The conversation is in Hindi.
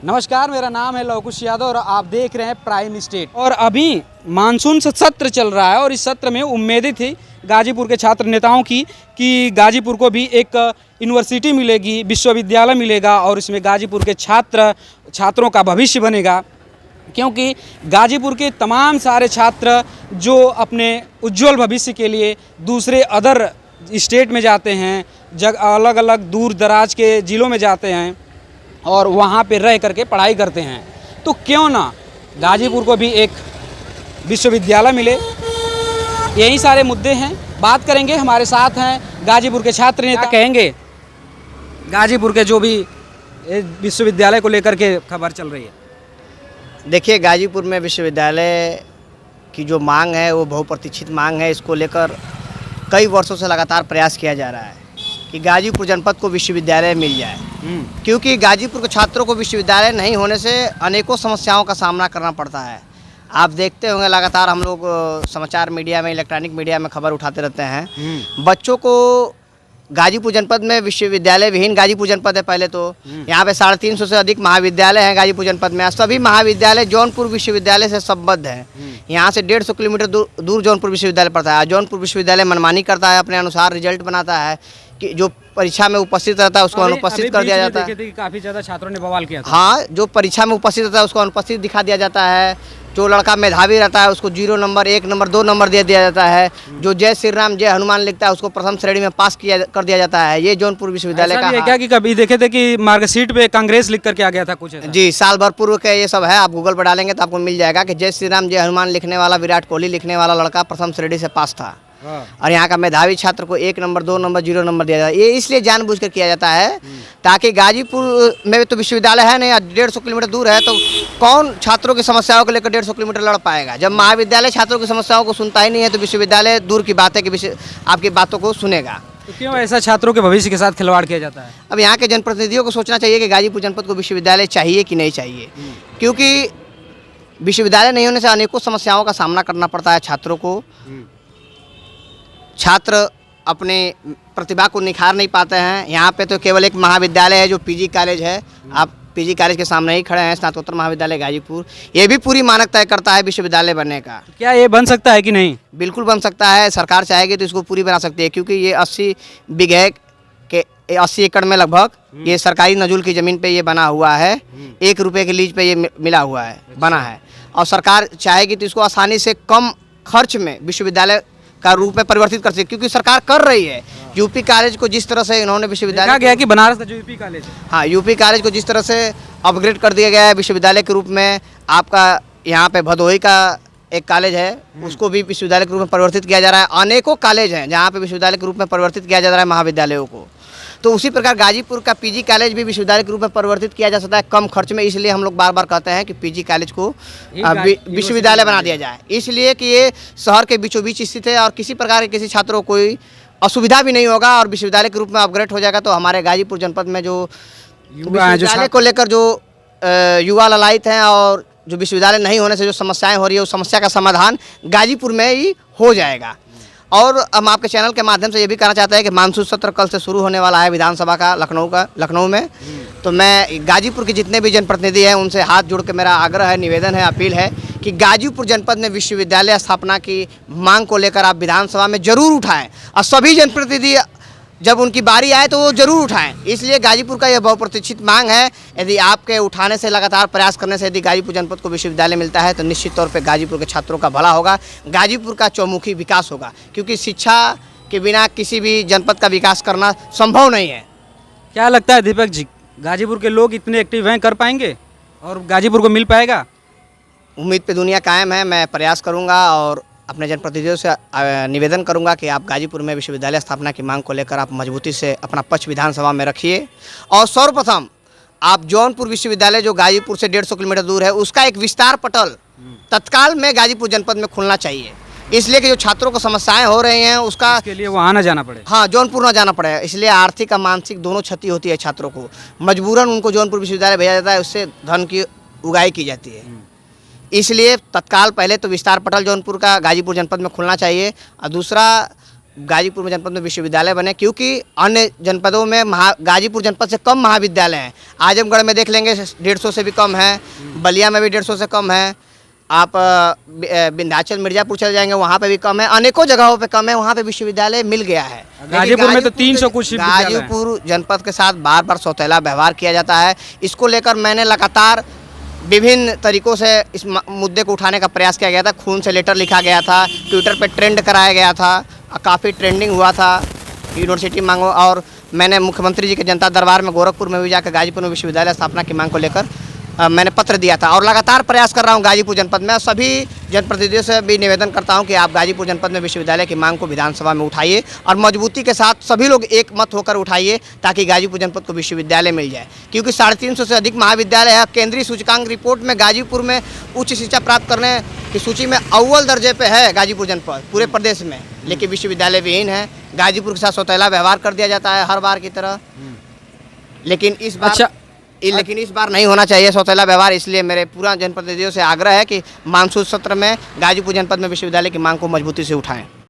नमस्कार, मेरा नाम है लवकुश यादव और आप देख रहे हैं प्राइम स्टेट। और अभी मानसून सत्र चल रहा है और इस सत्र में उम्मीदें थी गाजीपुर के छात्र नेताओं की कि गाजीपुर को भी एक यूनिवर्सिटी मिलेगी, विश्वविद्यालय मिलेगा और इसमें गाजीपुर के छात्रों का भविष्य बनेगा। क्योंकि गाजीपुर के तमाम सारे छात्र जो अपने उज्जवल भविष्य के लिए दूसरे अदर स्टेट में जाते हैं, अलग अलग दूर दराज के ज़िलों में जाते हैं और वहाँ पे रह करके पढ़ाई करते हैं, तो क्यों ना गाजीपुर को भी एक विश्वविद्यालय मिले। यही सारे मुद्दे हैं, बात करेंगे। हमारे साथ हैं गाजीपुर के छात्र नेता। कहेंगे गाजीपुर के जो भी विश्वविद्यालय को लेकर के खबर चल रही है। देखिए, गाजीपुर में विश्वविद्यालय की जो मांग है वो बहुप्रतीक्षित मांग है। इसको लेकर कई वर्षों से लगातार प्रयास किया जा रहा है कि गाजीपुर जनपद को विश्वविद्यालय मिल जाए, क्योंकि गाजीपुर के छात्रों को विश्वविद्यालय नहीं होने से अनेकों समस्याओं का सामना करना पड़ता है। आप देखते होंगे लगातार हम लोग समाचार मीडिया में, इलेक्ट्रॉनिक मीडिया में खबर उठाते रहते हैं। बच्चों को गाजीपुर जनपद में विश्वविद्यालय विहीन गाजीपुर जनपद है। पहले तो यहाँ पे 350 से अधिक महाविद्यालय हैं गाजीपुर जनपद में। सभी महाविद्यालय जौनपुर विश्वविद्यालय से संबद्ध हैं। यहाँ से 150 किलोमीटर दूर जौनपुर विश्वविद्यालय पड़ता है। जौनपुर विश्वविद्यालय मनमानी करता है, अपने अनुसार रिजल्ट बनाता है कि जो परीक्षा में उपस्थित रहता है उसको अनुपस्थित कर दिया जाता है। काफ़ी ज़्यादा छात्रों ने बवाल किया था। हाँ, जो परीक्षा में उपस्थित रहता है उसको अनुपस्थित दिखा दिया जाता है। जो लड़का मेधावी रहता है उसको 0 नंबर, 1 नंबर, 2 नंबर दे दिया जाता है। जो जय श्री राम जय हनुमान लिखता है उसको प्रथम श्रेणी में पास कर दिया जाता है। ये जौनपुर विश्वविद्यालय का है। क्या कि कभी देखे थे कि मार्कशीट पे कांग्रेस लिख करके आ गया था कुछ? जी, साल भर पूर्व के ये सब है। आप गूगल पर डालेंगे तो आपको मिल जाएगा कि जय श्री राम जय हनुमान लिखने वाला, विराट कोहली लिखने वाला लड़का प्रथम श्रेणी से पास था। और यहाँ का मेधावी छात्र को 1 नंबर, 2 नंबर, 0 नंबर दिया जाता है। ये इसलिए जानबूझकर किया जाता है ताकि गाजीपुर में तो विश्वविद्यालय है नहीं, 150 किलोमीटर दूर है, तो कौन छात्रों की समस्याओं को लेकर 150 किलोमीटर लड़ पाएगा। जब महाविद्यालय छात्रों की समस्याओं को सुनता ही नहीं है तो विश्वविद्यालय दूर की बात है कि आपकी बातों को सुनेगा। तो क्यों ऐसा छात्रों के भविष्य के साथ खिलवाड़ किया जाता है? अब यहाँ के जनप्रतिनिधियों को सोचना चाहिए कि गाजीपुर जनपद को विश्वविद्यालय चाहिए कि नहीं चाहिए, क्योंकि विश्वविद्यालय नहीं होने से अनेकों समस्याओं का सामना करना पड़ता है छात्रों को। छात्र अपने प्रतिभा को निखार नहीं पाते हैं। यहाँ पे तो केवल एक महाविद्यालय है जो पीजी कॉलेज है। आप पीजी कॉलेज के सामने ही खड़े हैं, स्नातकोत्तर महाविद्यालय गाजीपुर। ये भी पूरी मानक तय करता है विश्वविद्यालय बनने का। क्या ये बन सकता है कि नहीं? बिल्कुल बन सकता है। सरकार चाहेगी तो इसको पूरी बना सकती है, क्योंकि ये 80 बीघे के 80 एकड़ में लगभग ये सरकारी नजूल की ज़मीन पे ये बना हुआ है। 1 रुपये के लीज पे ये मिला हुआ है, बना है। और सरकार चाहेगी तो इसको आसानी से कम खर्च में विश्वविद्यालय का रूप में परिवर्तित कर सकती है, क्योंकि सरकार कर रही है। यूपी कॉलेज को जिस तरह से इन्होंने विश्वविद्यालय गया कि बनारस का जो यूपी कॉलेज है, हाँ, यूपी कॉलेज को जिस तरह से अपग्रेड कर दिया गया है विश्वविद्यालय के रूप में। आपका यहाँ पे भदोही का एक कॉलेज है, उसको भी विश्वविद्यालय के रूप में परिवर्तित किया जा रहा है। अनेकों कॉलेज हैं जहाँ पे विश्वविद्यालय के रूप में परिवर्तित किया जा रहा है महाविद्यालयों को। तो उसी प्रकार गाजीपुर का पीजी कॉलेज भी विश्वविद्यालय के रूप में परिवर्तित किया जा सकता है कम खर्च में। इसलिए हम लोग बार बार कहते हैं कि पीजी कॉलेज को विश्वविद्यालय बना दिया जाए, इसलिए कि ये शहर के बीचों बीच स्थित है और किसी प्रकार के किसी छात्रों को कोई असुविधा भी नहीं होगा और विश्वविद्यालय के रूप में अपग्रेड हो जाएगा। तो हमारे गाजीपुर जनपद में जो विश्वविद्यालय को लेकर जो युवा ललायित हैं और जो विश्वविद्यालय नहीं होने से जो समस्याएं हो रही है, उस समस्या का समाधान गाजीपुर में ही हो जाएगा। और हम आपके चैनल के माध्यम से ये भी कहना चाहते हैं कि मानसून सत्र कल से शुरू होने वाला है विधानसभा का लखनऊ में। तो मैं गाजीपुर के जितने भी जनप्रतिनिधि हैं उनसे हाथ जोड़ के मेरा आग्रह है, निवेदन है, अपील है कि गाजीपुर जनपद में विश्वविद्यालय स्थापना की मांग को लेकर आप विधानसभा में जरूर उठाएं और सभी जनप्रतिनिधि जब उनकी बारी आए तो वो जरूर उठाएं। इसलिए गाजीपुर का यह बहुप्रतीक्षित मांग है। यदि आपके उठाने से, लगातार प्रयास करने से यदि गाजीपुर जनपद को विश्वविद्यालय मिलता है तो निश्चित तौर पे गाजीपुर के छात्रों का भला होगा, गाजीपुर का चौमुखी विकास होगा, क्योंकि शिक्षा के बिना किसी भी जनपद का विकास करना संभव नहीं है। क्या लगता है दीपक जी, गाजीपुर के लोग इतने एक्टिव हैं, कर पाएंगे और गाजीपुर को मिल पाएगा? उम्मीद पे दुनिया कायम है। मैं प्रयास करूँगा और अपने जनप्रतिनिधियों से निवेदन करूंगा कि आप गाजीपुर में विश्वविद्यालय स्थापना की मांग को लेकर आप मजबूती से अपना पक्ष विधानसभा में रखिए। और सर्वप्रथम आप जौनपुर विश्वविद्यालय जो गाजीपुर से 150 किलोमीटर दूर है उसका एक विस्तार पटल तत्काल में गाजीपुर जनपद में खुलना चाहिए, इसलिए कि जो छात्रों को समस्याएं हो रही हैं उसका के लिए वहाँ ना जाना पड़े। हाँ, जौनपुर ना जाना पड़े। इसलिए आर्थिक और मानसिक दोनों क्षति होती है छात्रों को। मजबूरन उनको जौनपुर विश्वविद्यालय भेजा जाता है, उससे धन की उगाही की जाती है। इसलिए तत्काल पहले तो विस्तार पटल जौनपुर का गाजीपुर जनपद में खुलना चाहिए। और दूसरा, गाजीपुर में जनपद में विश्वविद्यालय बने, क्योंकि अन्य जनपदों में गाजीपुर जनपद से कम महाविद्यालय हैं। आजमगढ़ में देख लेंगे 150 से भी कम है, बलिया में भी 150 से कम है, आप विंध्याचल मिर्जापुर चले जाएंगे वहाँ पे भी कम है, अनेकों जगहों पे कम है, वहाँ पे विश्वविद्यालय मिल गया है। गाजीपुर में तो 300 कुछ विद्यालय हैं। गाजीपुर जनपद के साथ बार बार सौतेला व्यवहार किया जाता है। इसको लेकर मैंने लगातार विभिन्न तरीकों से इस मुद्दे को उठाने का प्रयास किया गया था। खून से लेटर लिखा गया था, ट्विटर पे ट्रेंड कराया गया था, काफ़ी ट्रेंडिंग हुआ था, यूनिवर्सिटी मांगो। और मैंने मुख्यमंत्री जी के जनता दरबार में गोरखपुर में भी जाकर गाजीपुर में विश्वविद्यालय स्थापना की मांग को लेकर मैंने पत्र दिया था। और लगातार प्रयास कर रहा हूँ गाजीपुर जनपद में। सभी जनप्रतिनिधियों से भी निवेदन करता हूँ कि आप गाजीपुर जनपद में विश्वविद्यालय की मांग को विधानसभा में उठाइए और मजबूती के साथ सभी लोग एक मत होकर उठाइए, ताकि गाजीपुर जनपद को विश्वविद्यालय मिल जाए। क्योंकि 350 से अधिक महाविद्यालय है। केंद्रीय सूचकांक रिपोर्ट में गाजीपुर में उच्च शिक्षा प्राप्त करने की सूची में अव्वल दर्जे पर है गाजीपुर जनपद पूरे प्रदेश में, लेकिन विश्वविद्यालय विहीन है। गाजीपुर के साथ सौतेला व्यवहार कर दिया जाता है हर बार की तरह, लेकिन इस बार नहीं होना चाहिए सौतेला व्यवहार। इसलिए मेरे पूरा जनप्रतिनिधियों से आग्रह है कि मानसून सत्र में गाजीपुर जनपद में विश्वविद्यालय की मांग को मजबूती से उठाएं।